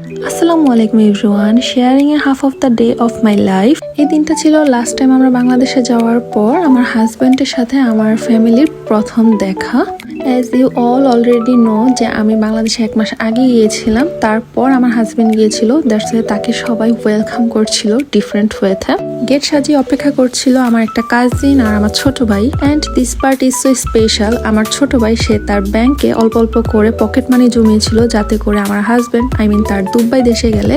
আসসালামু আলাইকুম everyone, sharing A half of the day of my life. এই দিনটা ছিল লাস্ট টাইম আমরা বাংলাদেশে যাওয়ার পর আমার হাজব্যান্ডের সাথে আমার ফ্যামিলির প্রথম দেখা। As you all already know যে আমি বাংলাদেশে 1 মাস আগে গিয়েছিলাম, তারপর আমার হাজব্যান্ড গিয়েছিল। দ্যাটস ওয়ে তাকে সবাই ওয়েলকাম করছিল ডিফারেন্ট ওয়েতে। গেট সাজিয়ে অপেক্ষা করছিল আমার একটা কাজিন আর আমার ছোট ভাই। And this part is so special. আমার ছোট ভাই সে তার ব্যাংকে অল্প অল্প করে পকেট মানি জমিয়েছিল, যাতে করে আমার হাজব্যান্ড তার দুবাই দেশে গেলে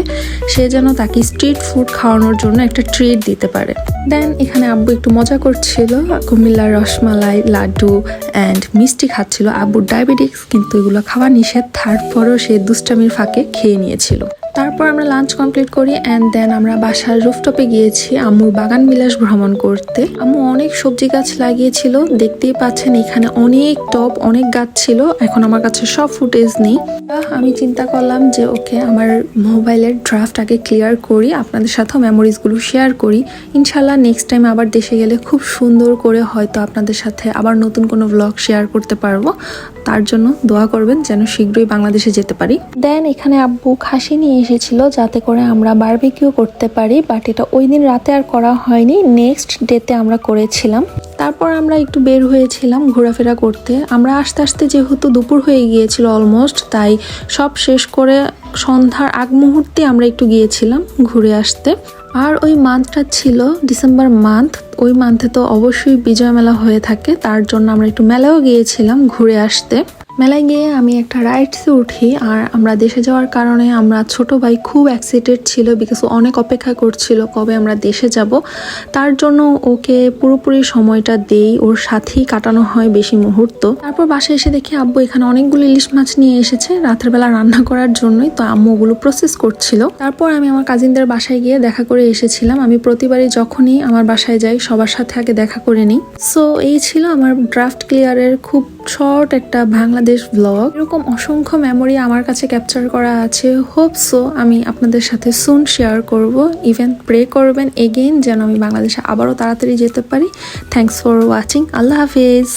সে যেন তাকে স্ট্রিট ফুড খাওয়ানোর জন্য একটা ট্রিট দিতে পারে। দেন এখানে আব্বু একটু মজা করছিল, কুমিল্লার রসমালাই, লাড্ডু অ্যান্ড মিষ্টি খাচ্ছিল। আব্বুর ডায়াবেটিক্স, কিন্তু এগুলো খাওয়া নিষেধ, তারপরও সে দুষ্টামির ফাঁকে খেয়ে নিয়েছিল। তারপর আমরা লাঞ্চ কমপ্লিট করি অ্যান্ড দেন আমরা বাসার রুফটপে গিয়েছি আম্মুর বাগান বিলাস ভ্রমণ করতে। আম্মু অনেক সবজি গাছ লাগিয়েছিল, দেখতেই পাচ্ছেন এখানে অনেক টব, অনেক গাছ ছিল। এখন আমার কাছে সব ফুটেজ নেই। আমি চিন্তা করলাম যে ওকে, আমার মোবাইলের ড্রাফট আগে ক্লিয়ার করি, আপনাদের সাথেও মেমোরিজগুলো শেয়ার করি। ইনশাল্লাহ নেক্সট টাইম আবার দেশে গেলে খুব সুন্দর করে হয়তো আপনাদের সাথে আবার নতুন কোনো ব্লগ শেয়ার করতে পারবো। তার জন্য দোয়া করবেন যেন শীঘ্রই বাংলাদেশে যেতে পারি। দেন এখানে আব্বু খাসি নিয়ে এসেছিল যাতে করে আমরা বারবিকিউ করতে পারি, বাট এটা ওই দিন রাতে আর করা হয়নি, নেক্সট ডেতে আমরা করেছিলাম। তারপর আমরা একটু বের হয়েছিলাম ঘোরাফেরা করতে। আমরা আস্তে আস্তে যেহেতু দুপুর হয়ে গিয়েছিল অলমোস্ট, তাই সব শেষ করে সন্ধ্যার আগ মুহূর্তে আমরা একটু গিয়েছিলাম ঘুরে আসতে। আর ওই মান্থটা ছিল ডিসেম্বর মান্থ। ওই মান্থে তো অবশ্যই বিজয় মেলা হয়ে থাকে, তার জন্য আমরা একটু মেলাও গিয়েছিলাম ঘুরে আসতে। মেলায় গিয়ে আমি একটা রাইডসে উঠি, আর আমরা দেশে যাওয়ার কারণে আমরা ছোট ভাই খুব এক্সাইটেড ছিল, বিকজ অনেক অপেক্ষা করছিল কবে আমরা দেশে যাব। তার জন্য ওকে পুরোপুরি সময়টা দেই, ওর সাথেই কাটানো হয় বেশি মুহূর্ত। তারপর বাসায় এসে দেখি আব্বু এখানে অনেকগুলো ইলিশ মাছ নিয়ে এসেছে রাতের বেলা রান্না করার জন্যই, তো আম্মু ওগুলো প্রসেস করছিল। তারপর আমি আমার কাজিনদের বাসায় গিয়ে দেখা করে এসেছিলাম। আমি প্রতিবারই যখনই আমার বাসায় যাই সবার সাথে আগে দেখা করে নিই। সো এই ছিল আমার ড্রাফট ক্লিয়ারের খুব শর্ট একটা বাংলাদেশ ব্লগ। এরকম অসংখ্য মেমোরি আমার কাছে ক্যাপচার করা আছে। হোপ সো আমি আপনাদের সাথে সুন শেয়ার করব। ইভেন প্রে করবেন এগেইন যেন আমি বাংলাদেশে আবারও তাড়াতাড়ি যেতে পারি। Thanks for watching. Allah Hafiz.